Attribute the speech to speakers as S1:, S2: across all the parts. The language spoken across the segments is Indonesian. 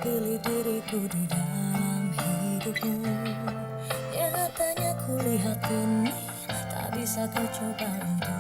S1: pilih diriku di dalam hidupmu. Nyatanya ku lihat ini tak bisa kau coba untuk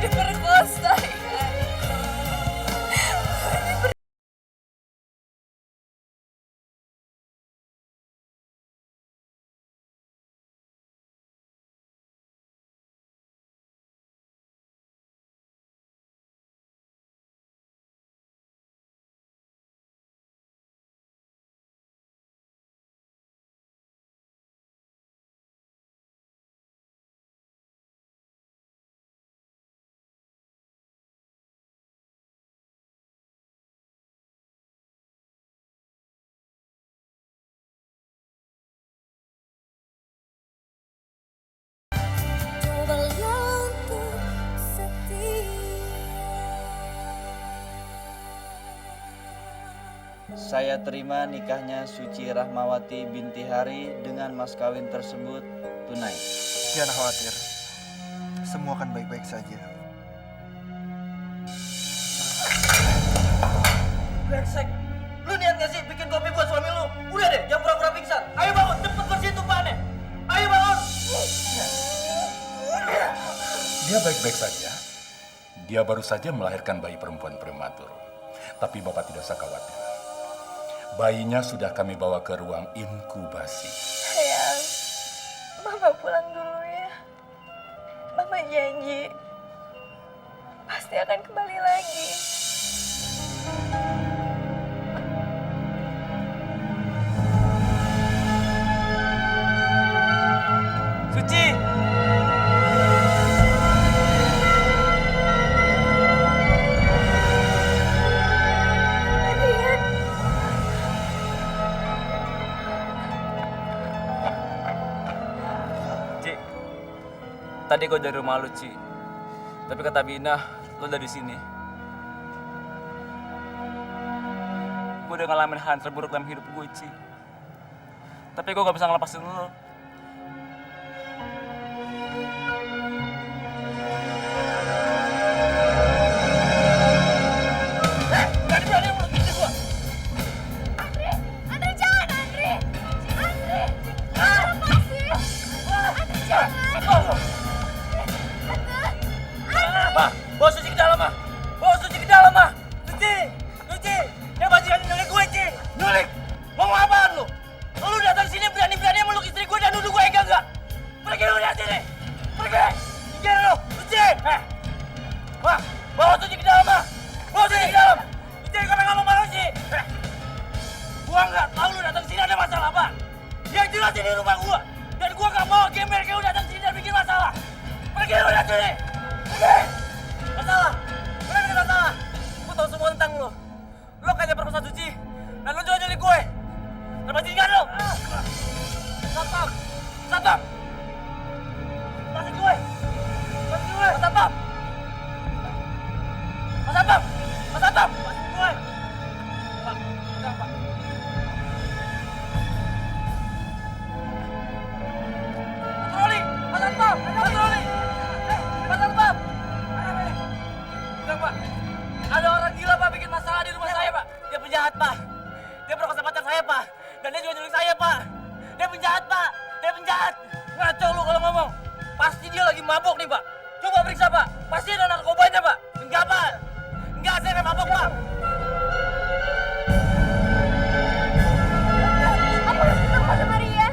S1: diperkosa. Cobalah untuk setia.
S2: Saya terima nikahnya Suci Rahmawati binti Hari dengan mas kawin tersebut tunai.
S3: Jangan khawatir, semua akan baik-baik saja.
S4: Brengsek, lu niat gak sih bikin kopi buat suami lu? Udah deh, jangan pura-pura pingsan. Ayo bangun, cepet bersihin tumpahannya. Ayo bangun.
S5: Dia baik-baik saja. Dia baru saja melahirkan bayi perempuan prematur. Tapi Bapak tidak usah khawatir. Bayinya sudah kami bawa ke ruang inkubasi.
S1: Sayang, Mama pulang dulu ya. Mama janji pasti akan kembali lagi.
S4: Suci. Ci, tadi gue dari rumah lu, Ci. Tapi kata Bina, lu dari sini. Gue udah ngalamin hal yang terburuk dalam hidup gue, Ci. Tapi gue gak bisa ngelepasin lu. Berani-berani lu ngikutin gue.
S1: Andre jangan, Andre. Andre, lepasin. Andre jangan.
S4: Ma, bawa Suci ke dalam, Ma. Bawa Suci ke dalam, Ma. Suci, Suci, yang bajingan nyulik gue, Ci. Nyulik? Mau apaan lu? Lu datang sini berani-berani meluk istri gue dan nuduh gue enggak. Pergi lu dari sini. Pergi. Minggir lu, Suci. Ma, bawa Suci ke dalam, Ma. Bawa Suci ke dalam. Suci, kenapa nggak mau malu, Ci? Gua nggak tahu lu datang sini ada masalah apa. Yang jelas ini rumah gua. Dan gua nggak mau gembel kayak lu datang sini dan bikin masalah. Pergi lu dari sini. Pergi. Masalah. Benar bikin masalah. Gua tahu semua tentang lu. Lu kayak perkosa Suci. Dan lu juga nyulik gue. Terbajingan lu. Satpam. Satpam. Lepasin gue. Lepasin gue. Mas Satpam. Mas Satpam. Mas Satpam. Lepasin gue. Pak, udah, Pak. Patroli. Mas Satpam. Patroli. Mas Satpam. Udah, Pak. Ada orang gila, Pak, bikin masalah di rumah saya, Pak. Dia penjahat, Pak. Dia perkosa pacar saya, Pak. Dan dia juga nyulik saya, Pak. Dia penjahat, Pak. Dia penjahat. Ngaco lu kalau ngomong. Pasti dia lagi mabok nih, Pak. Coba periksa, Pak. Pasti ada narkobanya, Pak. Enggak, Pak. Enggak, saya nggak mabok, Pak.
S1: Apa harus ketemu sama Maria?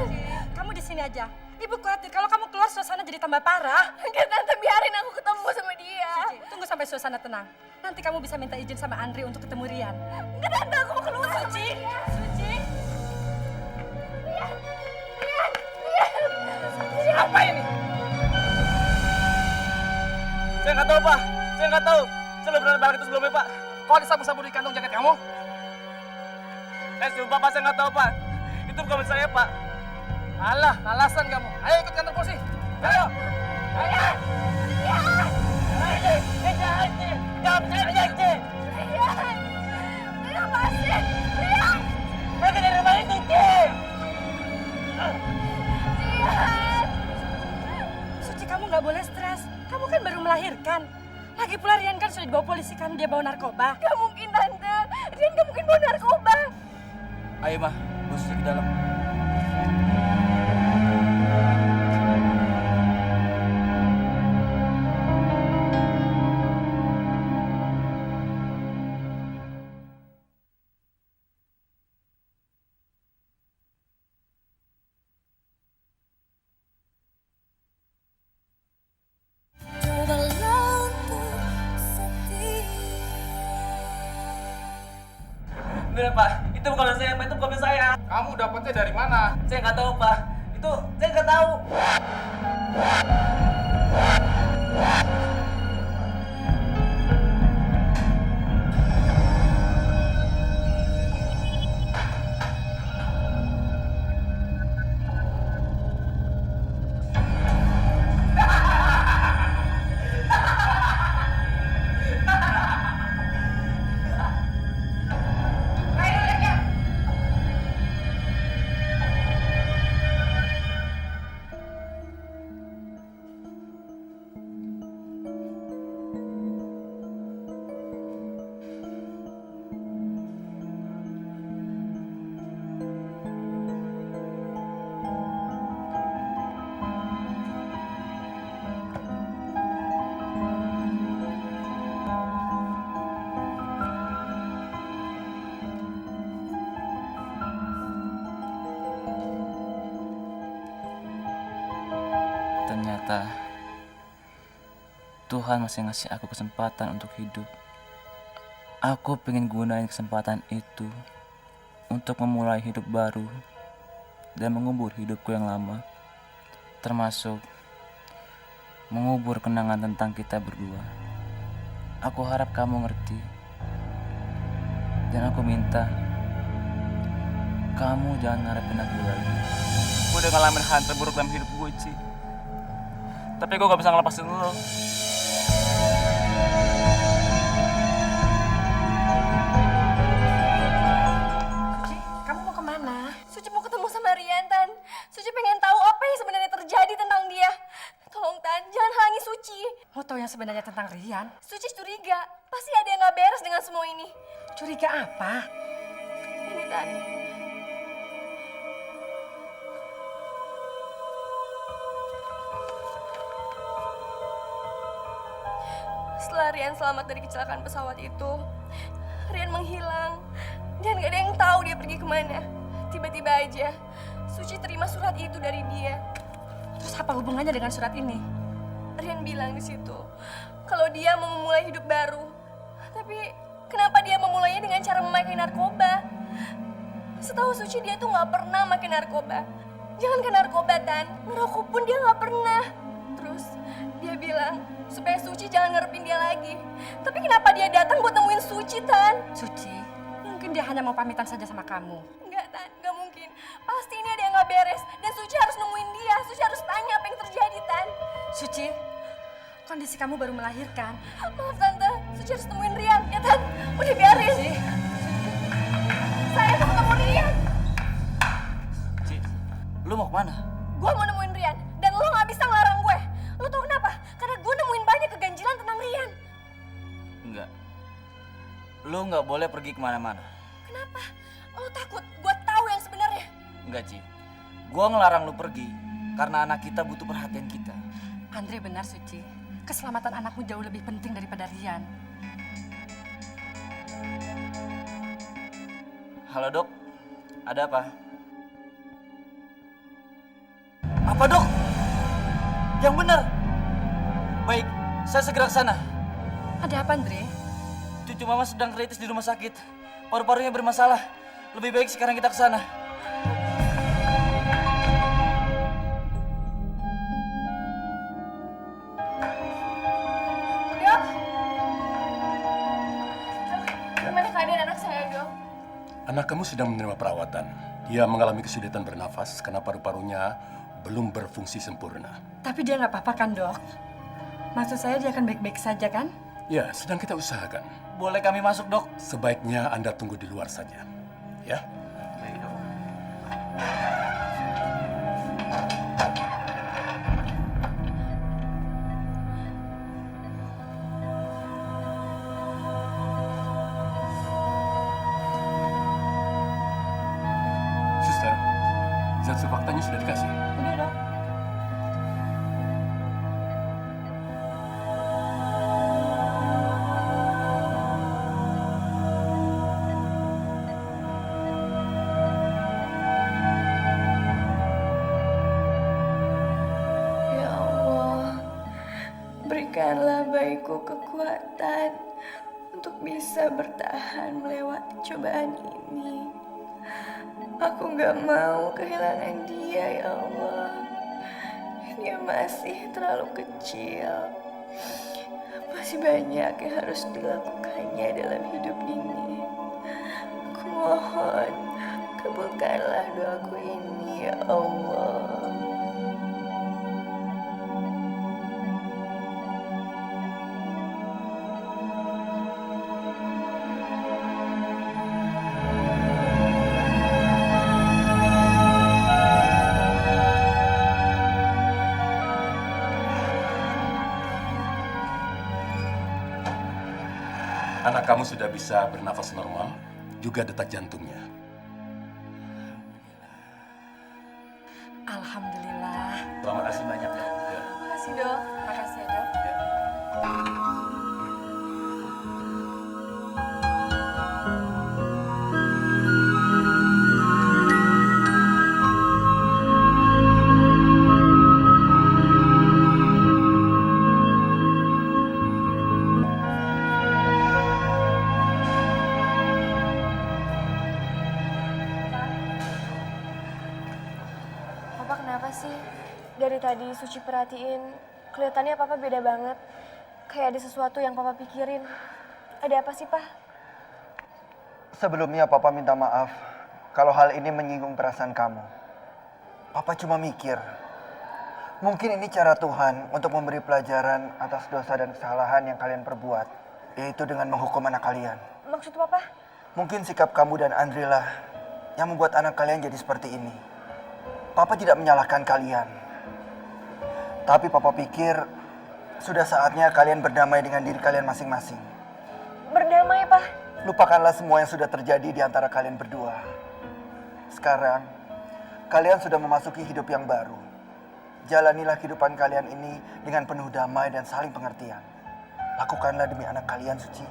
S1: Kamu di sini aja. Ibu khawatir kalau kamu keluar suasana jadi
S6: tambah parah.
S1: Enggak Tante, biarin aku ketemu sama dia.
S6: Suci, tunggu sampai suasana tenang. Nanti kamu bisa minta izin sama Andre untuk ketemu Rian.
S1: Enggak Tante, aku mau keluar sama
S6: Suci,
S1: dia.
S6: Suci.
S1: Rian.
S4: Apa ini? Saya nggak tahu, Pak. Saya nggak tahu. Saya belum pernah balik itu sebelumnya, Pak. Kok ada sabu-sabu di kantong jaket kamu? Sumpah, Pak, saya nggak tahu, Pak. Itu bukan milik saya, Pak. Alah, alasan kamu. Ayo ikut kantor polisi. Ayo. Ayo. Jangan percaya aja, Ci.
S1: Rian. Lepasin. Rian.
S4: Pergi dari rumah itu, Ci.
S1: Rian.
S6: Suci, kamu nggak boleh stres. Kamu kan baru melahirkan. Lagi pula Rian kan sudah dibawa polisi kan dia bawa narkoba.
S1: Gak mungkin Tante. Rian gak mungkin bawa narkoba.
S2: Ayo mah, bawa Suci ke dalam.
S1: Cobalah untuk setia.
S4: Bener, Pak. Itu bukan milik saya, Pak. Itu bukan milik saya.
S5: Kamu dapatnya dari mana?
S4: Saya nggak tahu, Pak. Itu saya nggak tahu.
S2: Ternyata Tuhan masih ngasih aku kesempatan untuk hidup. Aku pengen gunain kesempatan itu untuk memulai hidup baru dan mengubur hidupku yang lama, termasuk mengubur kenangan tentang kita berdua. Aku harap kamu ngerti, dan aku minta kamu jangan ngarepin aku lagi.
S4: Gue udah ngalamin hal terburuk dalam hidup gue, Ci. Tapi gue gak bisa ngelepasin lo.
S6: Suci, kamu mau kemana?
S1: Suci mau ketemu sama Rian, Tan. Suci pengen tahu apa yang sebenarnya terjadi tentang dia. Tolong, Tan, jangan halangi Suci.
S6: Mau tahu yang sebenarnya tentang Rian?
S1: Suci curiga. Pasti ada yang gak beres dengan semua ini.
S6: Curiga apa?
S1: Ini, Tan. Setelah Rian selamat dari kecelakaan pesawat itu, Rian menghilang. Dan gak ada yang tahu dia pergi kemana. Tiba-tiba aja, Suci terima surat itu dari dia.
S6: Terus apa hubungannya dengan surat ini?
S1: Rian bilang di situ kalau dia mau memulai hidup baru. Tapi kenapa dia memulainya dengan cara memakai narkoba? Setahu Suci dia tuh nggak pernah makan narkoba. Jangankan narkoba, Tan, ngerokok pun dia nggak pernah. Terus dia bilang supaya Suci jangan ngarepin dia lagi. Tapi kenapa dia datang buat nemuin Suci, Tan?
S6: Suci, mungkin dia hanya mau pamitan saja sama kamu.
S1: Enggak, Tan, nggak mungkin. Pasti ini ada yang nggak beres. Dan Suci harus nemuin dia. Suci harus tanya apa yang terjadi, Tan.
S6: Suci, kondisi kamu baru melahirkan.
S1: Maaf, Tante. Suci harus nemuin Rian, ya, Tan? Udah biarin.
S6: Suci,
S1: Saya mau ketemu Rian.
S2: Ci, lu mau kemana?
S1: Gue mau nemuin Rian. Dan lo gak bisa ngelarang gue. Lo tau kenapa? Karena gue nemuin banyak keganjilan tentang Rian.
S2: Enggak. Lu nggak boleh pergi kemana-mana.
S1: Kenapa? Lo takut gue tahu yang sebenarnya.
S2: Enggak, Ci. Gua ngelarang lu pergi karena anak kita butuh perhatian kita.
S6: Andre benar, Suci. Keselamatan anakmu jauh lebih penting daripada Rian.
S2: Halo, Dok. Ada apa? Apa, Dok?
S4: Yang benar. Baik, saya segera ke sana.
S6: Ada apa, Andre?
S4: Cucu mama sedang kritis di rumah sakit. Paru-parunya bermasalah. Lebih baik sekarang kita ke sana.
S1: Dok? Gimana keadaan anak saya, Dok?
S5: Anak kamu sedang menerima perawatan. Dia mengalami kesulitan bernafas karena paru-parunya belum berfungsi sempurna.
S6: Tapi dia nggak apa-apa kan, Dok? Maksud saya dia akan baik-baik saja kan?
S5: Ya, sedang kita usahakan.
S4: Boleh kami masuk, Dok?
S5: Sebaiknya Anda tunggu di luar saja. Ya? Suster, zat surfaktanya sudah dikasih.
S6: Udah, Dok.
S1: Ya Allah, berikanlah bayiku kekuatan untuk bisa bertahan melewati cobaan ini. Aku gak mau kehilangan dia, ya Allah. Dia masih terlalu kecil. Masih banyak yang harus dilakukannya dalam hidup ini. Aku mohon, kabulkanlah doaku ini, ya Allah.
S5: Anak kamu sudah bisa bernafas normal, juga detak jantungnya.
S6: Alhamdulillah.
S5: Terima kasih banyak, Dok. Ya.
S1: Makasih, Dok.
S6: Makasih ya, Dok.
S1: Papa kenapa sih? Dari tadi Suci perhatiin, kelihatannya Papa beda banget. Kayak ada sesuatu yang Papa pikirin. Ada apa sih, Pak?
S3: Sebelumnya Papa minta maaf kalau hal ini menyinggung perasaan kamu. Papa cuma mikir, mungkin ini cara Tuhan untuk memberi pelajaran atas dosa dan kesalahan yang kalian perbuat, yaitu dengan menghukum anak kalian.
S1: Maksud Papa?
S3: Mungkin sikap kamu dan Andri lah yang membuat anak kalian jadi seperti ini. Papa tidak menyalahkan kalian. Tapi Papa pikir sudah saatnya kalian berdamai dengan diri kalian masing-masing.
S1: Berdamai, Pak.
S3: Lupakanlah semua yang sudah terjadi di antara kalian berdua. Sekarang, kalian sudah memasuki hidup yang baru. Jalanilah kehidupan kalian ini dengan penuh damai dan saling pengertian. Lakukanlah demi anak kalian, Suci.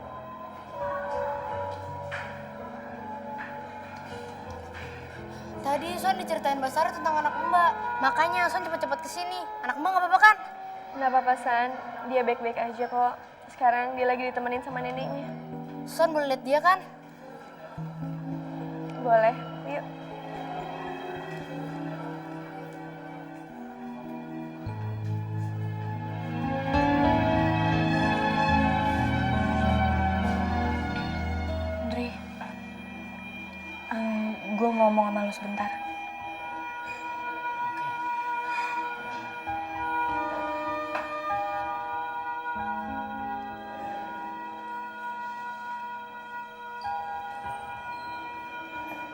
S7: Tadi Son diceritain Mbak Sarah tentang anak Mbak. Makanya Son cepet-cepet kesini. Anak Mbak nggak apa-apa kan?
S1: Nggak apa-apa, San. Dia baik-baik aja kok. Sekarang dia lagi ditemenin sama neneknya.
S7: Son boleh lihat dia kan?
S1: Boleh, yuk.
S6: Andri, gue mau ngomong sama lu sebentar.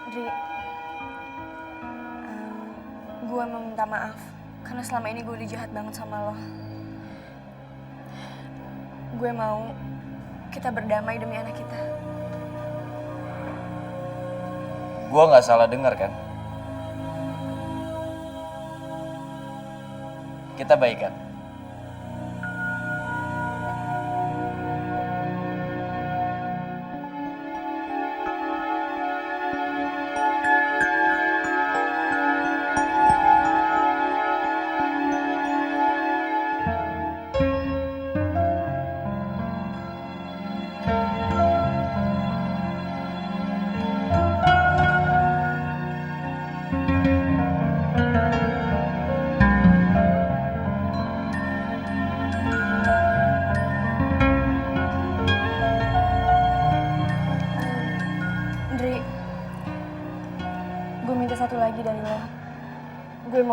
S1: Dri, gue mau minta maaf karena selama ini gue udah jahat banget sama lo. Gue mau kita berdamai demi anak kita.
S2: Gua nggak salah dengar kan? Kita baikan.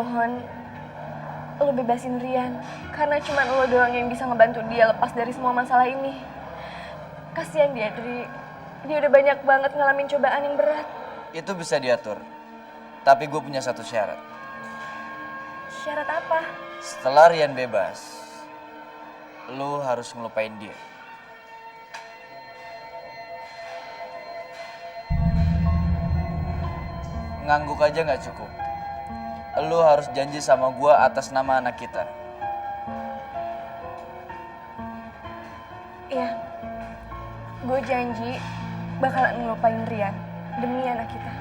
S1: mohon lo bebasin Rian. Karena cuma lo doang yang bisa ngebantu dia lepas dari semua masalah ini. Kasian dia, Dri. Dia udah banyak banget ngalamin cobaan yang berat.
S2: Itu bisa diatur. Tapi gue punya satu syarat.
S1: Syarat apa?
S2: Setelah Rian bebas, lo harus ngelupain dia. Ngangguk aja nggak cukup. Lo harus janji sama gue atas nama anak kita.
S1: Iya, gue janji bakalan ngelupain Rian demi anak kita.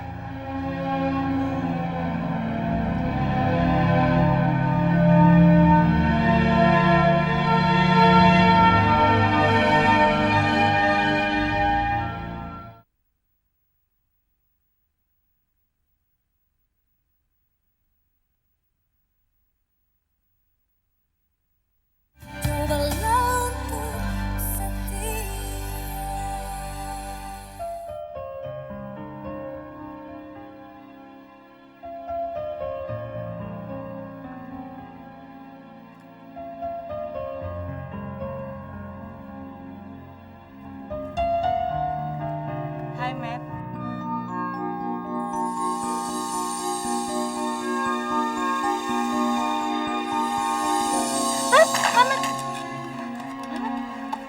S6: Hai, Matt.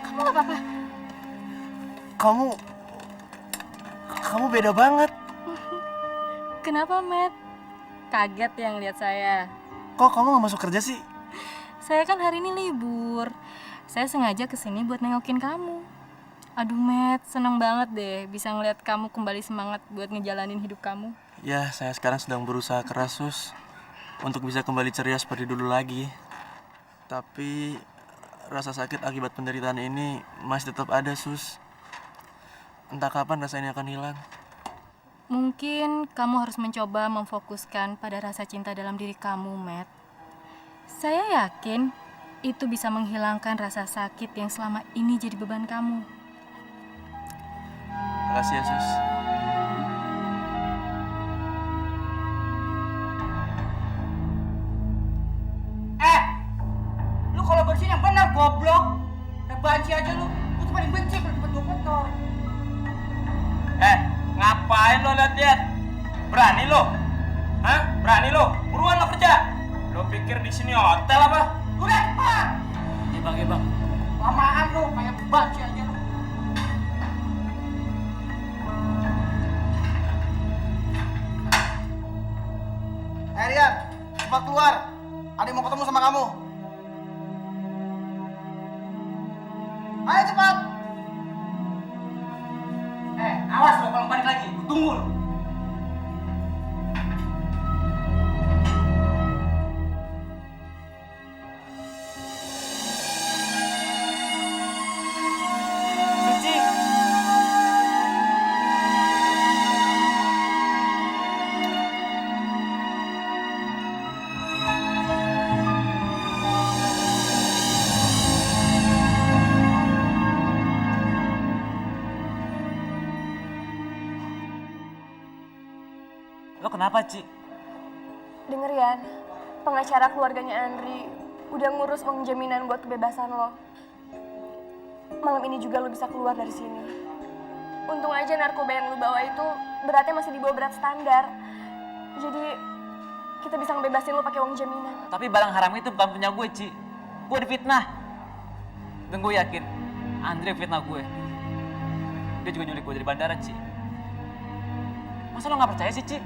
S7: Kamu gak apa-apa?
S4: Kamu beda banget.
S6: Kenapa, Matt? Kaget yang lihat saya.
S4: Kok kamu gak masuk kerja sih?
S6: Saya kan hari ini libur. Saya sengaja kesini buat nengokin kamu. Aduh, Matt, seneng banget deh bisa ngeliat kamu kembali semangat buat ngejalanin hidup kamu.
S4: Ya, saya sekarang sedang berusaha keras, Sus, untuk bisa kembali ceria seperti dulu lagi. Tapi rasa sakit akibat penderitaan ini masih tetap ada, Sus. Entah kapan rasa ini akan hilang.
S6: Mungkin kamu harus mencoba memfokuskan pada rasa cinta dalam diri kamu, Matt. Saya yakin itu bisa menghilangkan rasa sakit yang selama ini jadi beban kamu.
S4: Makasih ya, Sus.
S8: Lu kalau bersihin yang benar, goblok. Kayak banci aja lu. Lu tuh paling benci kalau tempat gua kotor.
S4: Ngapain lo liat-liat? Berani lo? Hah? Berani lo? Buruan lo kerja. Lo pikir di sini hotel apa?
S8: Udah, cepat.
S4: Ya bang.
S8: Lamaan lu, kayak banci aja lu. Rian, cepat keluar. Ada yang mau ketemu sama kamu. Ayo cepat. Awas lo kalau balik lagi, gua tunggu lo.
S4: Suci. Lo kenapa, Ci?
S1: Denger ya, pengacara keluarganya Andri udah ngurus uang jaminan buat kebebasan lo. Malam ini juga lo bisa keluar dari sini. Untung aja narkoba yang lo bawa itu beratnya masih di bawah berat standar. Jadi kita bisa ngebebasin lo pakai uang jaminan.
S2: Tapi barang haram itu bukan punya gue, Ci. Gue difitnah. Dan gue yakin Andre fitnah gue. Dia juga nyulik gue dari bandara, Ci. Masa lo gak percaya sih, Ci?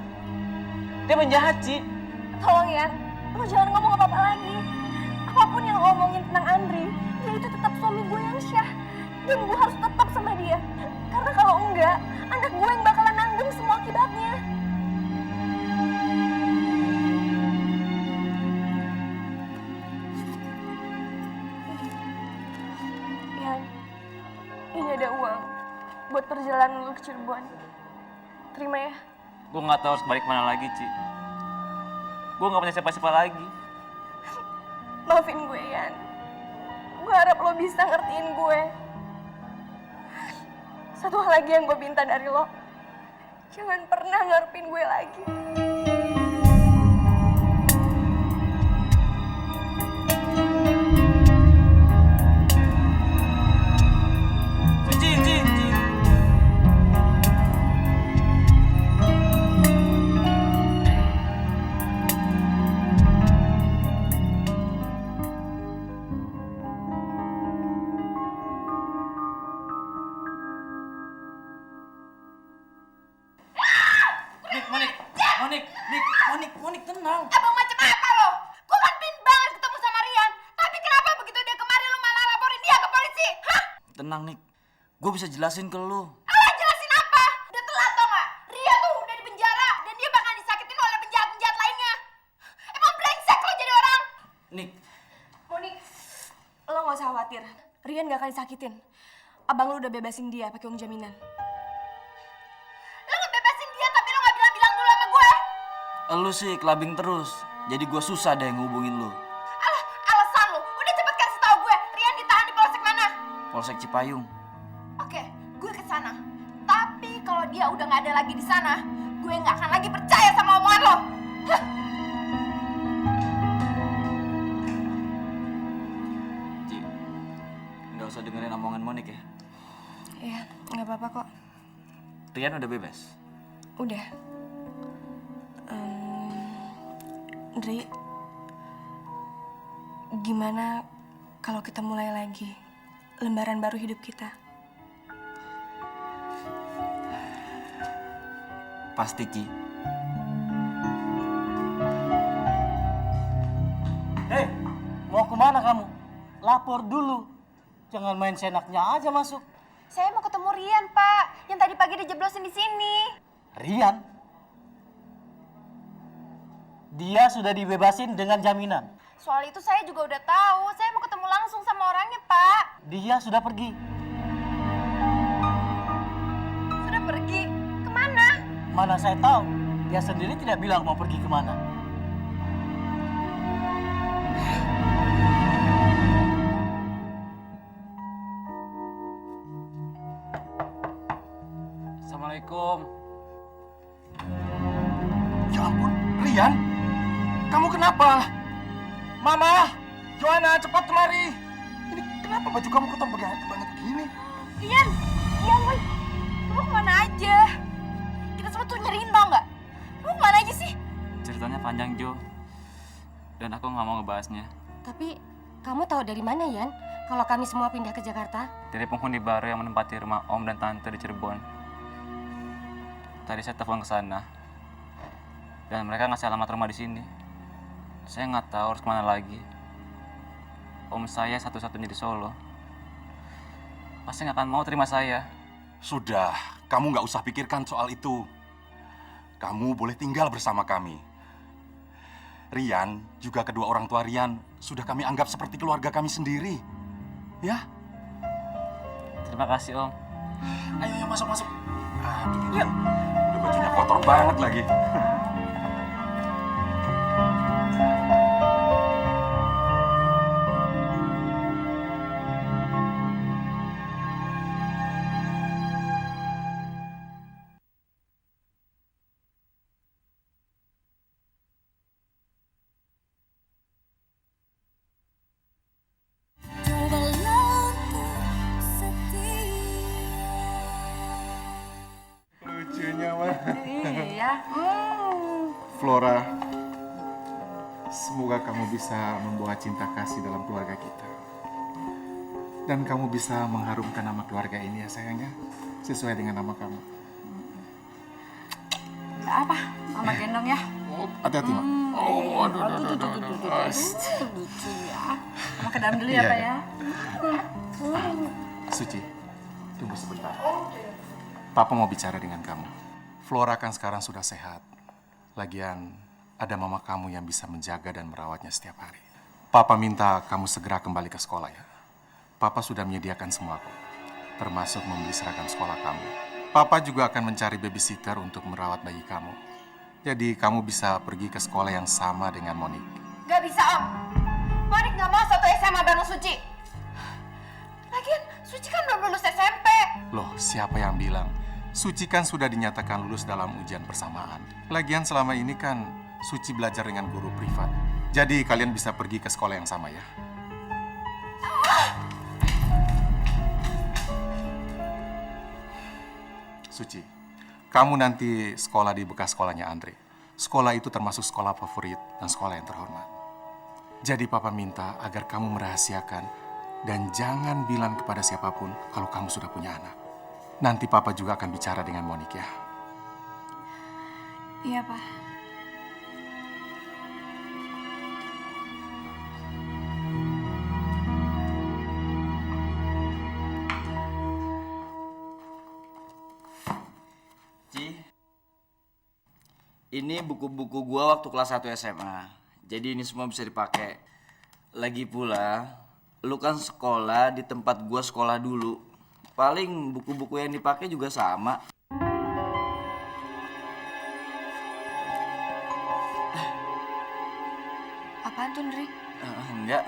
S2: Dia menjahat, Ci.
S1: Tolong ya, lo jangan ngomong apa-apa lagi. Apapun yang lo omongin tentang Andri, dia itu tetap suami gue yang syah. Dan gue harus tetap sama dia. Karena kalau enggak, anak gue yang bakalan nanggung semua akibatnya. Yan, ini ada uang buat perjalanan lo ke Cirebon. Terima ya.
S2: Gue gak tahu harus balik mana lagi, Ci. Gue gak punya siapa-siapa lagi.
S1: Maafin gue, Yan. Gue harap lo bisa ngertiin gue. Satu hal lagi yang gue minta dari lo, jangan pernah ngarepin gue lagi.
S4: tenang, Nik. Gue bisa jelasin ke lu.
S1: Alah, jelasin apa? Udah telat tau gak? Ria tuh udah di penjara dan dia bakal disakitin oleh penjahat-penjahat lainnya. Emang brengsek lo jadi orang.
S4: Nik,
S1: Monik, lo gak usah khawatir. Rian gak akan disakitin. Abang lo udah bebasin dia pakai uang jaminan. Lo ngebebasin dia tapi lo gak bilang-bilang dulu sama gue.
S4: lu sih kelabing terus. Jadi gue susah deh ngehubungin lu.
S1: Alah, alasan lo. Udah cepet kasih tau gue. Rian ditahan di polsek mana?
S4: Polsek Cipayung.
S1: Oke, gue ke sana. Tapi kalau dia udah nggak ada lagi di sana, gue nggak akan lagi percaya sama omongan lo. Hah.
S4: Ci, nggak usah dengerin omongan Monik ya.
S1: Iya, nggak apa-apa kok.
S4: Rian udah bebas.
S1: Udah. Dri, gimana kalau kita mulai lagi lembaran baru hidup kita?
S4: Pasti, Ci.
S8: Hei, mau kemana kamu? Lapor dulu. Jangan main senaknya aja masuk.
S1: Saya mau ketemu Rian, Pak. Yang tadi pagi dijeblosin di sini.
S8: Rian? Dia sudah dibebasin dengan jaminan.
S1: Soal itu saya juga udah tahu. Saya mau ketemu langsung sama orangnya, Pak.
S8: Dia sudah pergi.
S1: Sudah pergi? Kemana?
S8: Mana saya tahu. Dia sendiri tidak bilang mau pergi kemana.
S4: Assalamualaikum.
S5: Ya ampun, Rian, kamu kenapa? Mama, Joanna, cepat kemari. Ini kenapa baju kamu kotor banget begini?
S1: Rian, boy. Kamu kemana aja? Kita semua tuh nyariin tau nggak? Kamu kemana aja sih?
S2: Ceritanya panjang, Jo. Dan aku nggak mau ngebahasnya.
S7: Tapi kamu tahu dari mana, Yan? Kalau kami semua pindah ke Jakarta?
S2: Dari penghuni baru yang menempati rumah Om dan Tante di Cirebon. Tadi saya telepon ke sana. Dan mereka ngasih alamat rumah di sini. Saya nggak tahu harus kemana lagi. Om saya satu-satunya di Solo. Pasti nggak akan mau terima saya.
S5: Sudah, kamu nggak usah pikirkan soal itu. Kamu boleh tinggal bersama kami. Rian, juga kedua orang tua Rian, sudah kami anggap seperti keluarga kami sendiri. Ya?
S2: Terima kasih, Om.
S5: Ayo, masuk. Aduh, Rian, udah bajunya kotor banget lagi. Lucunya mah.
S6: Iya.
S9: Flora, semoga kamu bisa membawa cinta kasih dalam keluarga kita. Dan kamu bisa mengharumkan nama keluarga ini ya sayangnya, sesuai dengan nama kamu.
S6: Nggak apa, Mama gendong ya.
S9: Oh, hati-hati, Mak. Oh, aduh.
S6: Lucu ya. Mama ke dalam dulu ya,
S9: Iya,
S6: Pak
S9: iya.
S6: ya.
S9: Suci, tunggu sebentar. Papa mau bicara dengan kamu. Flora kan sekarang sudah sehat. Lagian, ada mama kamu yang bisa menjaga dan merawatnya setiap hari. Papa minta kamu segera kembali ke sekolah ya. Papa sudah menyediakan semua kok, termasuk membeli seragam sekolah kamu. Papa juga akan mencari babysitter untuk merawat bayi kamu. Jadi kamu bisa pergi ke sekolah yang sama dengan Monik.
S1: Gak bisa, Om. Monik gak mau satu SMA bareng Suci. Lagian, Suci kan belum lulus SMP.
S9: Loh, siapa yang bilang? Suci kan sudah dinyatakan lulus dalam ujian persamaan. Lagian selama ini kan Suci belajar dengan guru privat. Jadi kalian bisa pergi ke sekolah yang sama ya. Suci, kamu nanti sekolah di bekas sekolahnya Andre. Sekolah itu termasuk sekolah favorit dan sekolah yang terhormat. Jadi Papa minta agar kamu merahasiakan dan jangan bilang kepada siapapun kalau kamu sudah punya anak. Nanti Papa juga akan bicara dengan Monik ya.
S1: Iya, Pak.
S4: Ini buku-buku gua waktu kelas 1 SMA. Jadi ini semua bisa dipakai. Lagi pula, lu kan sekolah di tempat gua sekolah dulu. Paling buku-buku yang dipakai juga sama.
S1: Apaan tuh, Ndri?
S4: Enggak.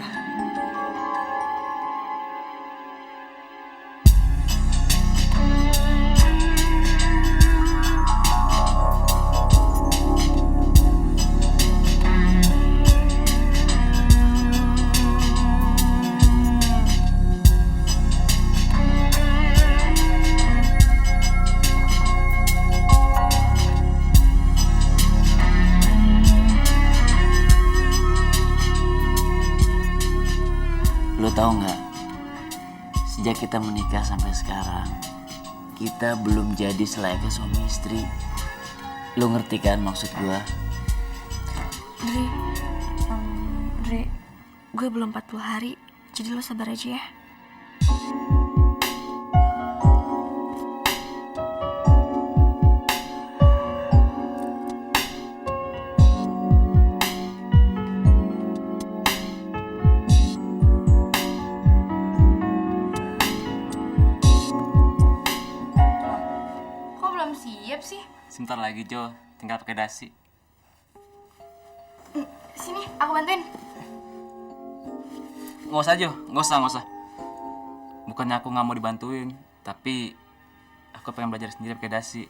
S4: Lo tau nggak? Sejak kita menikah sampai sekarang, kita belum jadi selayaknya suami istri. Lo ngerti kan maksud gua?
S1: Ndri, gue belum 40 hari, jadi lo sabar aja ya.
S6: Kok belum siap sih?
S2: Sebentar lagi Jo, tinggal pakai dasi.
S6: Sini, aku bantuin.
S2: Nggak usah Jo, nggak usah. Bukannya aku nggak mau dibantuin, tapi aku pengen belajar sendiri pakai dasi.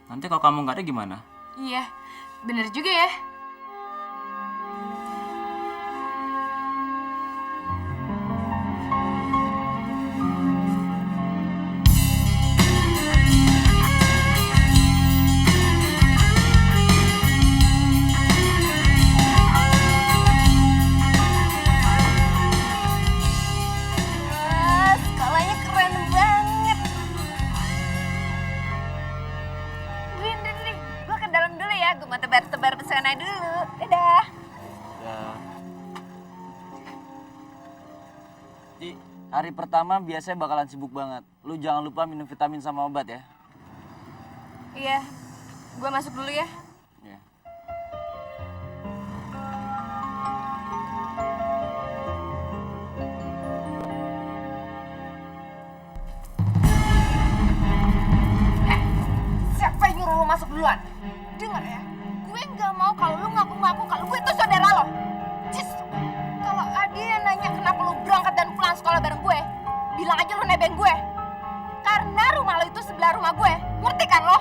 S2: Nanti kalau kamu nggak ada gimana?
S6: Iya, bener juga ya.
S1: Wah, sekolahnya keren banget. Ndri, gue ke dalam dulu ya. Gue mau tebar-tebar pesona dulu. Dadah.
S4: Di hari pertama biasanya bakalan sibuk banget. Lu jangan lupa minum vitamin sama obat ya.
S1: Iya, gue masuk dulu ya.
S4: Iya.
S1: Siapa yang nyuruh lo masuk duluan? Dengar ya, gue nggak mau kalau lo ngaku-ngaku kalau gue itu saudara lo. Justru, kalau ada yang nanya kenapa lo berangkat dan pulang sekolah bareng gue, bilang aja lo nebeng gue. Karena rumah lo itu sebelah rumah gue, ngerti kan lo?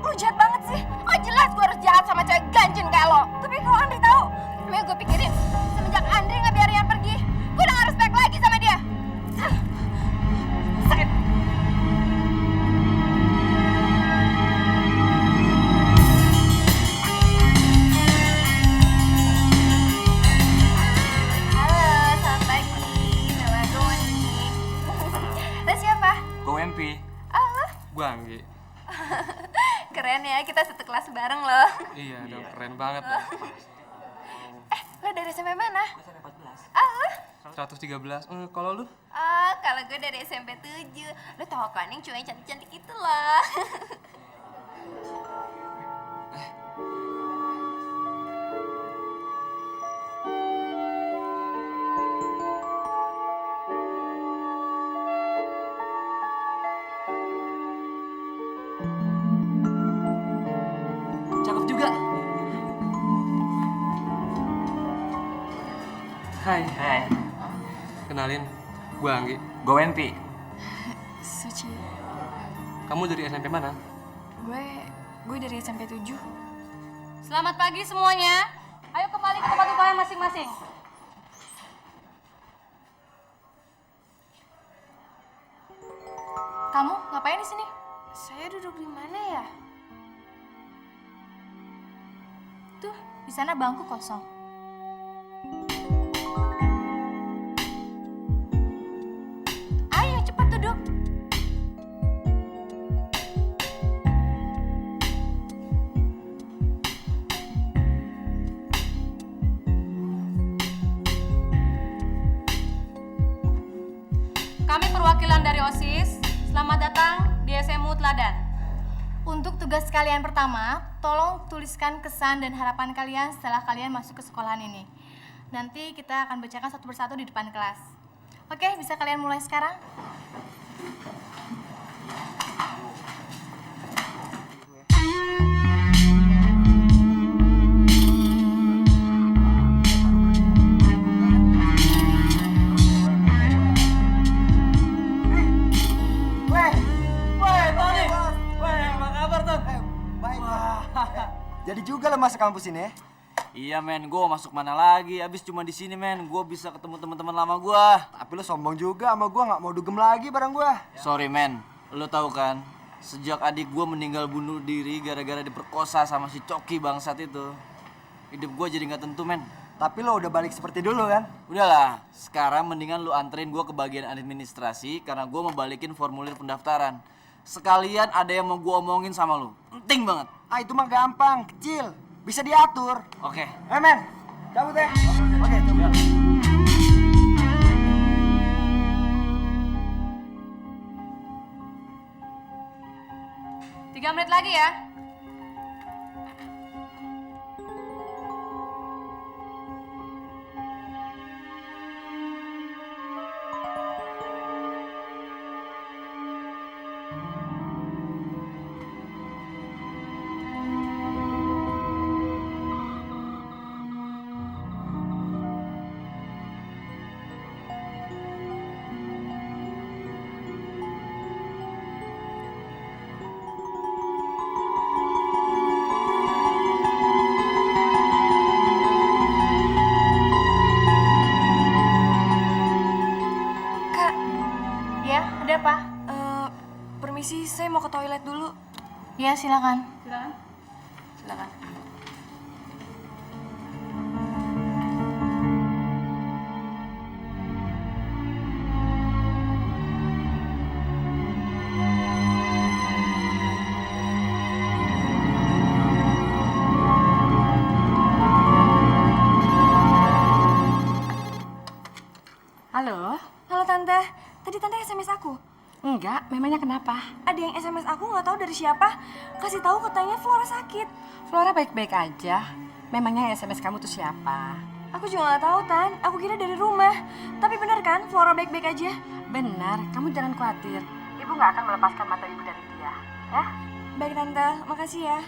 S1: Lo jahat banget sih. Oh jelas gue harus jahat sama cewek ganjin kayak lo. Tapi kalau Andri tahu, emang gue pikirin semenjak Andri nggak biarin Ian pergi, gue udah gak respect lagi sama dia. Sakit. Halo, selamat pagi. Nama gue Wendy. Lo siapa?
S2: Gue Wempi.
S1: Halo.
S10: Gue Anggi.
S1: Keren ya, kita satu kelas bareng loh.
S10: Iya, dong, keren banget loh.
S1: Lo dari SMP mana? SMP 14. Ah, lo?
S10: 113. Kalau lu?
S1: Oh, kalau gue dari SMP 7. Lo tau kan yang cewek cantik-cantik itu loh.
S4: Cakep juga.
S10: Hai.
S2: Hai,
S10: Kenalin, gue Anggi.
S2: gue Wempi.
S1: Suci,
S10: Kamu dari SMP mana?
S1: gue dari SMP 7.
S6: Selamat pagi semuanya. Ayo kembali ke tempat kalian masing-masing. Kamu ngapain di sini?
S1: Saya duduk di mana ya?
S6: Tuh, di sana bangku kosong.
S1: Ayo cepat duduk.
S6: Kami perwakilan dari OSIS. Selamat datang di SMU Teladan. Untuk tugas kalian pertama, tolong tuliskan kesan dan harapan kalian setelah kalian masuk ke sekolahan ini. Nanti kita akan bacakan satu persatu di depan kelas. Oke, bisa kalian mulai sekarang?
S3: Jadi juga lo masuk kampus ini ya?
S4: Iya men, gue masuk mana lagi? Abis cuma di sini men, gue bisa ketemu teman-teman lama gue.
S3: Tapi lo sombong juga sama gue, nggak mau dugem lagi bareng gue.
S4: Sorry men, lo tahu kan? Sejak adik gue meninggal bunuh diri gara-gara diperkosa sama si Coki bangsat itu, hidup gue jadi nggak tentu men.
S3: Tapi lo udah balik seperti dulu kan?
S4: Udahlah, sekarang mendingan lu anterin gue ke bagian administrasi karena gue mau balikin formulir pendaftaran. Sekalian ada yang mau gue omongin sama lu, penting banget.
S3: Ah itu mah gampang, kecil, bisa diatur.
S4: Oke.
S3: Men, cabut ya. Oke, cabut.
S6: 3 menit lagi ya.
S1: Kak,
S6: Ya, ada apa?
S1: permisi, saya mau ke toilet dulu.
S6: Ya, silakan.
S1: Silakan.
S11: Halo?
S1: Halo Tante, tadi Tante SMS aku.
S11: Enggak, memangnya kenapa?
S1: Ada yang SMS aku nggak tahu dari siapa. Kasih tahu katanya Flora sakit.
S11: Flora baik-baik aja. Memangnya yang SMS kamu tuh siapa?
S1: Aku juga nggak tahu Tan. Aku kira dari rumah. Tapi benar kan Flora baik-baik aja?
S11: Benar, kamu jangan khawatir. Ibu nggak akan melepaskan mata ibu dari dia, ya?
S1: Baik Tante, makasih ya.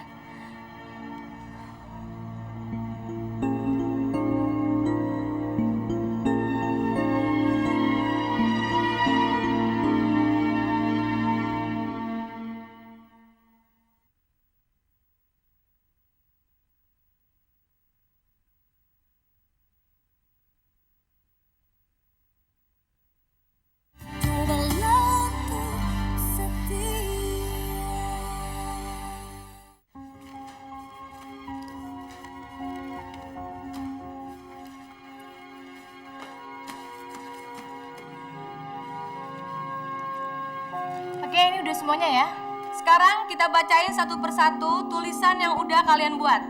S6: Oke, ini udah semuanya ya. Sekarang kita bacain satu persatu tulisan yang udah kalian buat.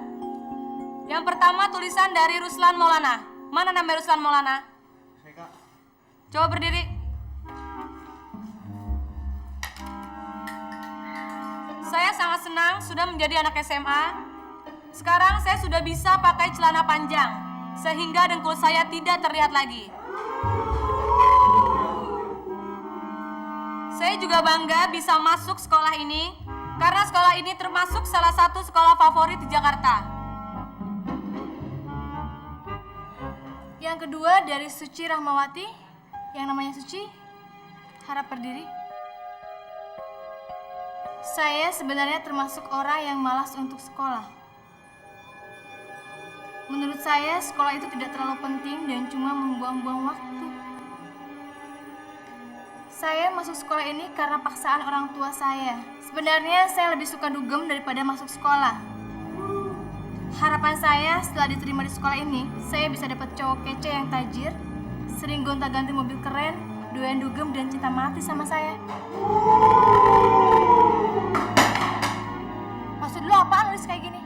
S6: Yang pertama tulisan dari Ruslan Maulana. Mana nama Ruslan Maulana? Coba berdiri. Saya sangat senang sudah menjadi anak SMA. Sekarang saya sudah bisa pakai celana panjang, sehingga dengkul saya tidak terlihat lagi. Saya juga bangga bisa masuk sekolah ini, karena sekolah ini termasuk salah satu sekolah favorit di Jakarta. Yang kedua dari Suci Rahmawati, yang namanya Suci, harap berdiri. Saya sebenarnya termasuk orang yang malas untuk sekolah. Menurut saya, sekolah itu tidak terlalu penting dan cuma membuang-buang waktu. Saya masuk sekolah ini karena paksaan orang tua saya. Sebenarnya saya lebih suka dugem daripada masuk sekolah. Harapan saya setelah diterima di sekolah ini, saya bisa dapat cowok kece yang tajir, sering gonta-ganti mobil keren, doyan dugem dan cinta mati sama saya. Maksud lu apaan nulis kayak gini?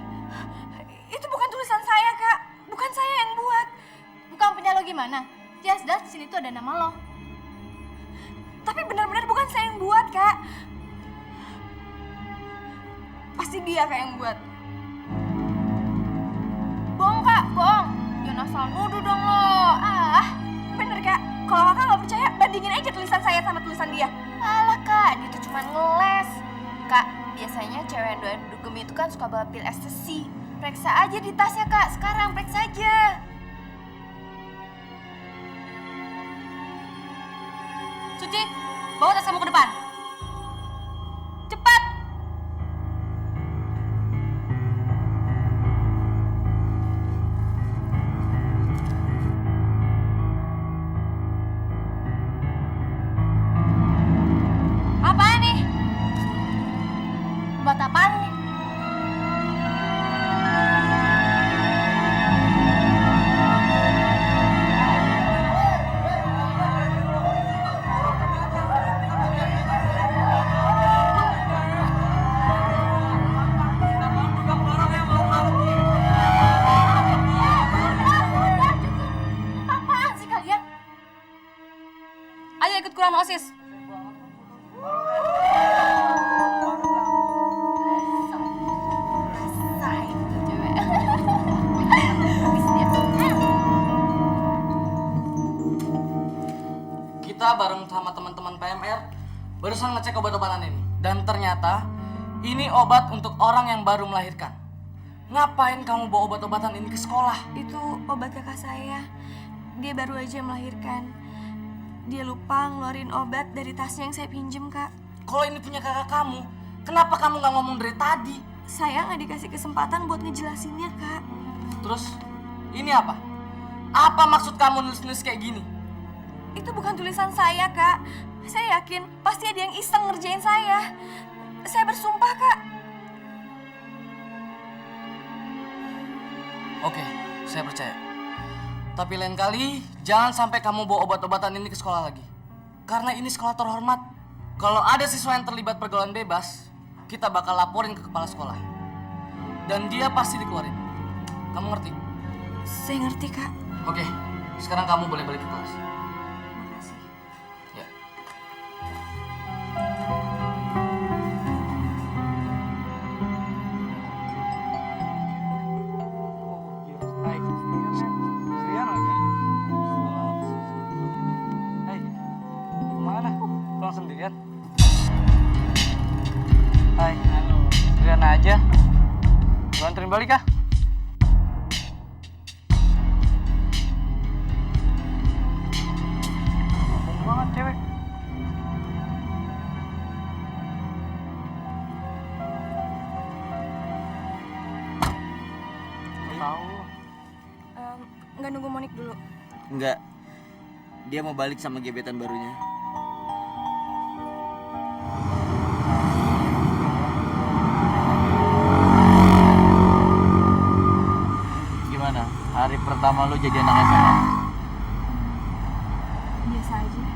S1: Itu bukan tulisan saya, Kak. Bukan saya yang buat.
S6: Bukan punya lo gimana? Jelas-jelas di sini tuh ada nama lo.
S1: Tapi benar-benar bukan saya yang buat, Kak. Pasti dia Kak yang buat. Bohong Kak, bohong. Jangan asal nuduh dong lo. Bener Kak. Kalau Kakak nggak percaya, bandingin aja tulisan saya sama tulisan dia. Alah Kak, dia tuh cuma ngeles. Kak, biasanya cewek yang doain dugem itu kan suka bawa pil ekstasi. Periksa aja di tasnya Kak, sekarang periksa aja. Suci, bawa tas kamu ke depan. Cepat. Apaan nih? Buat apaan nih? Apaan sih kalian? Ayo ikut kurang OSIS.
S4: Kita bareng sama teman-teman PMR barusan ngecek obat-obatan ini. Dan ternyata ini obat untuk orang yang baru melahirkan. Ngapain kamu bawa obat-obatan ini ke sekolah?
S1: Itu obat kakak saya. Dia baru aja melahirkan. Dia lupa ngeluarin obat dari tasnya yang saya pinjem, Kak.
S4: Kalau ini punya kakak kamu, kenapa kamu nggak ngomong dari tadi?
S1: Saya nggak dikasih kesempatan buat ngejelasinnya, Kak.
S4: Terus, ini apa? Apa maksud kamu nulis-nulis kayak gini?
S1: Itu bukan tulisan saya, Kak. Saya yakin pasti ada yang iseng ngerjain saya. Saya bersumpah, Kak.
S4: Oke, saya percaya. Tapi lain kali, jangan sampai kamu bawa obat-obatan ini ke sekolah lagi. Karena ini sekolah terhormat. Kalau ada siswa yang terlibat pergaulan bebas, kita bakal laporin ke kepala sekolah. Dan dia pasti dikeluarin. Kamu ngerti?
S1: Saya ngerti, Kak.
S4: Oke, sekarang kamu boleh balik ke kelas.
S1: Makasih.
S4: Ya.
S8: Hai, kemana? Pulang sendirian? Hai, sendirian aja. Gue anterin balik kah? Ngomong banget cewek. Tahu.
S1: Nggak nunggu Monik dulu.
S4: Enggak. Dia mau balik sama gebetan barunya. Gimana? Hari pertama lu jadi anak SMA?
S1: Biasa aja.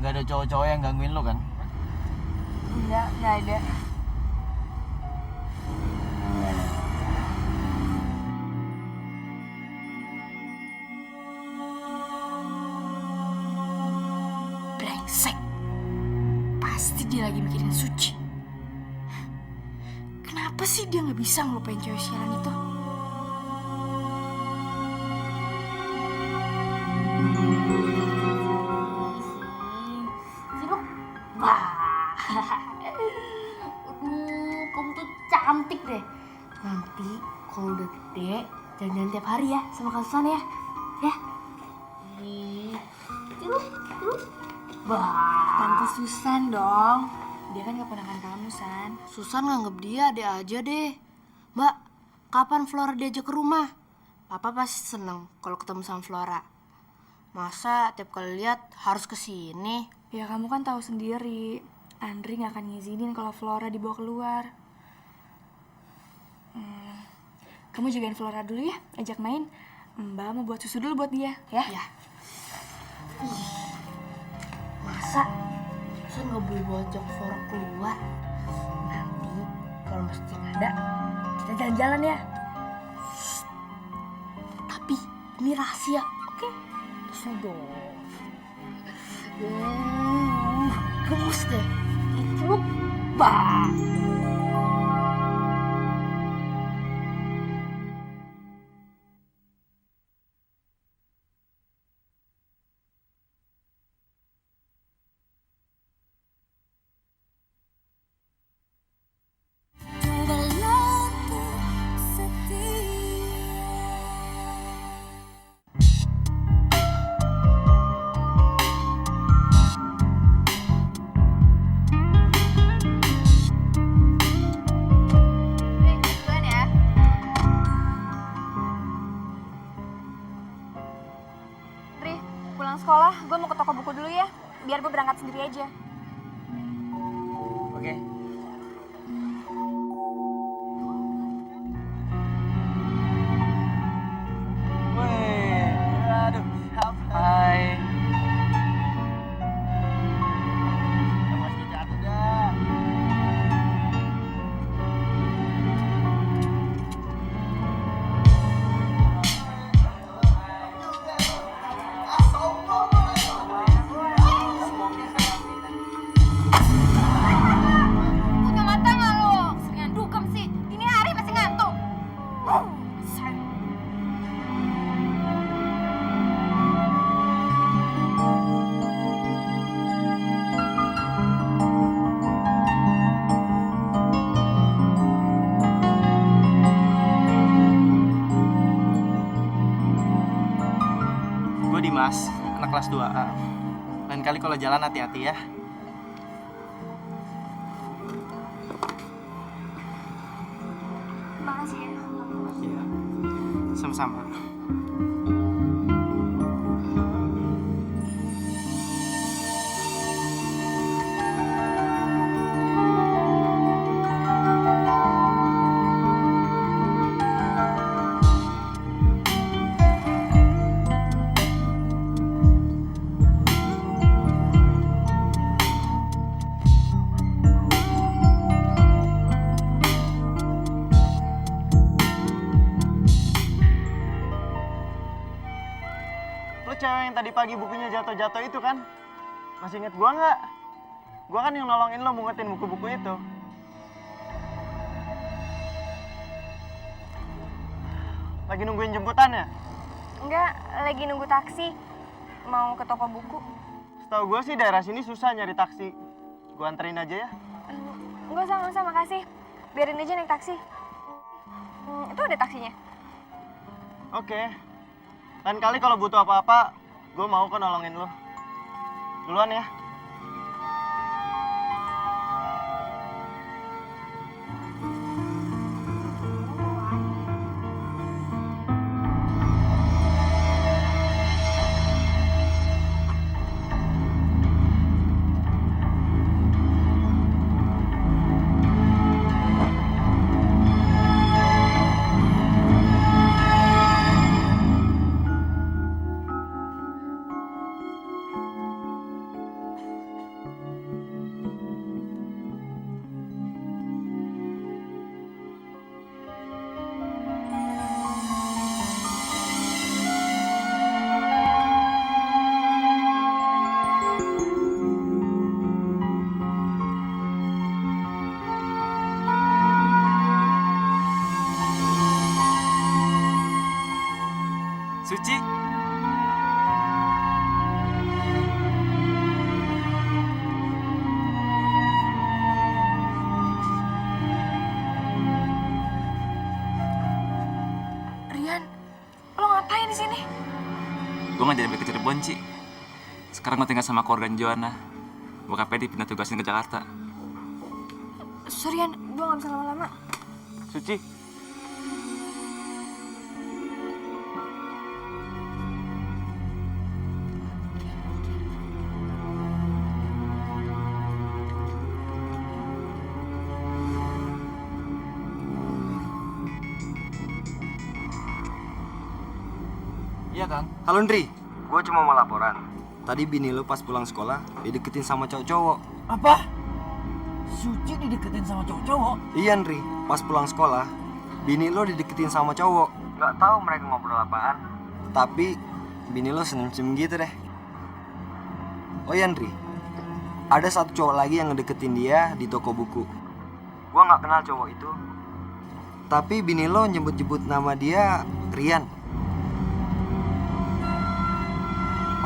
S4: Nggak ada cowok-cowok yang gangguin lu kan?
S1: Nggak ada. Brengsek. Pasti dia lagi mikirin Suci. Kenapa sih dia nggak bisa ngelupain cewek sialan itu?
S7: Sibuk? Wah. Kamu tuh cantik deh. Nanti kalau udah gede, jalan-jalan tiap hari ya sama Kak Susan ya. Ya. Ciluk. Wah.
S1: Tante Susan dong. Dia kan keponakan kamu, San.
S7: Susan nganggep dia adek aja deh. Mbak, kapan Flora diajak ke rumah? Papa pasti seneng kalau ketemu sama Flora. Masa tiap kali lihat harus kesini?
S1: Ya kamu kan tahu sendiri, Andri nggak akan ngizinin kalau Flora dibawa keluar. Kamu jagain Flora dulu ya, ajak main. Mbak mau buat susu dulu buat dia, ya?
S7: Ya. Masa Susan nggak boleh bawa ajak Flora keluar? Nanti kalau mesti ada, kita jalan-jalan ya. Tapi ini rahasia, oke? Sudah. Gemes deh. Celuk. Bah.
S1: gue mau ke toko buku dulu ya. Biar gue berangkat sendiri aja.
S4: Oke. Wih, aduh. Hai. Masih jatuh dah.
S1: Buka mata nggak lo? Seringan dugem sih. Ini hari masih ngantuk.
S4: Gue Dimas, anak kelas 2A. Lain kali kalau jalan hati-hati ya.
S1: Makasih ya.
S4: Iya. Sama-sama. Lo cewek yang tadi pagi bukunya jatuh-jatuh itu kan? Masih inget gua nggak? Gua kan yang nolongin lo mungetin buku-buku itu. Lagi nungguin jemputan ya?
S1: Enggak, lagi nunggu taksi. Mau ke toko buku.
S4: Setahu gua sih daerah sini susah nyari taksi. Gua anterin aja ya.
S1: Enggak usah, makasih. Biarin aja naik taksi. Itu ada taksinya.
S4: Oke. Lain kali kalau butuh apa-apa, gue mau kok nolongin lo. Duluan ya.
S10: Suci.
S1: Rian, lo ngapain di sini?
S2: Gue nggak jadi balik ke Cirebon, Ci. Sekarang gue tinggal sama keluarga Joanna. Bokapnya dipindah tugasin ke Jakarta.
S1: Surian, gue gak bisa lama-lama.
S4: Suci.
S12: Iya Kang. Halo Ndri, gue cuma mau laporan. Tadi bini lo pas pulang sekolah dideketin sama cowok-cowok.
S8: Apa? Suci dideketin sama cowok-cowok?
S12: Iya Ndri, pas pulang sekolah bini lo dideketin sama cowok. Nggak tahu mereka ngobrol apaan. Tapi bini lo senyum-senyum gitu deh. Oh iya Ndri, ada satu cowok lagi yang ngedeketin dia di toko buku. Gue nggak kenal cowok itu. Tapi bini lo nyebut-nyebut nama dia Rian.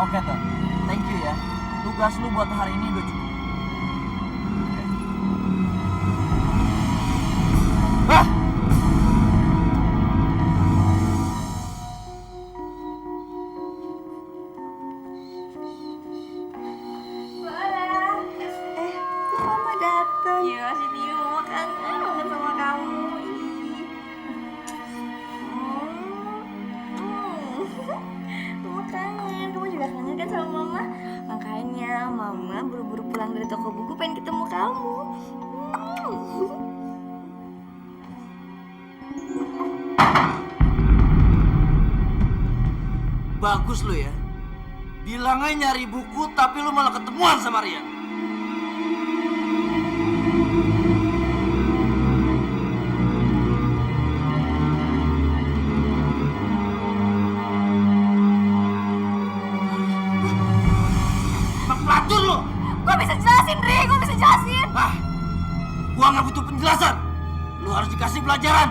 S8: Oke, Tan. Thank you ya. Tugas lu buat hari ini udah cukup. Ah!
S1: Mama datang. Iya, sini Mama kangen banget sama kamu. Mama kangen. Kamu juga kangen kan sama Mama? Mama buru-buru pulang dari toko buku pengen ketemu kamu.
S4: Bagus lo ya. Bilangnya nyari buku tapi lu malah ketemuan sama Rian. Pelacur lo.
S1: Gue bisa jelasin, Ri. Gue bisa jelasin.
S4: Ah, gua nggak butuh penjelasan. Lu harus dikasih pelajaran.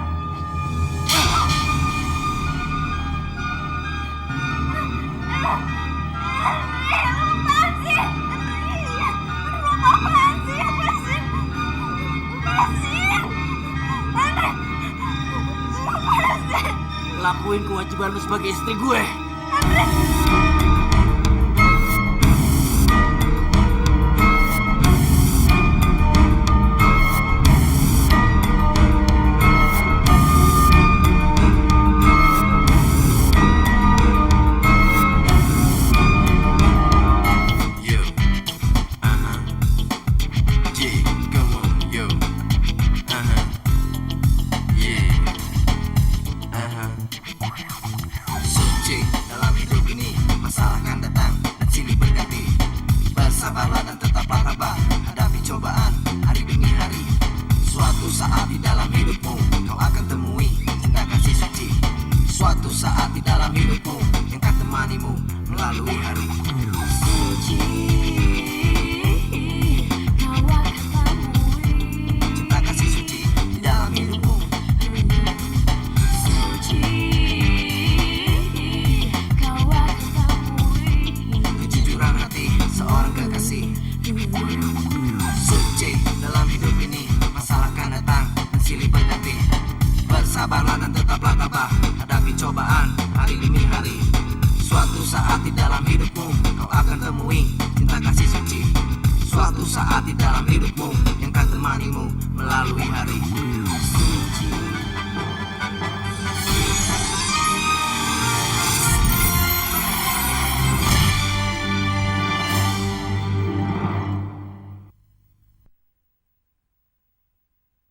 S4: Lakuin kewajiban lu sebagai istri gue. Bersabarlah dan tetaplah tabah, hadapi cobaan hari demi hari. Suatu saat di dalam hidupmu kau akan temui cinta kasih suci. Suatu saat di dalam hidupmu yang akan temanimu melalui hari suci.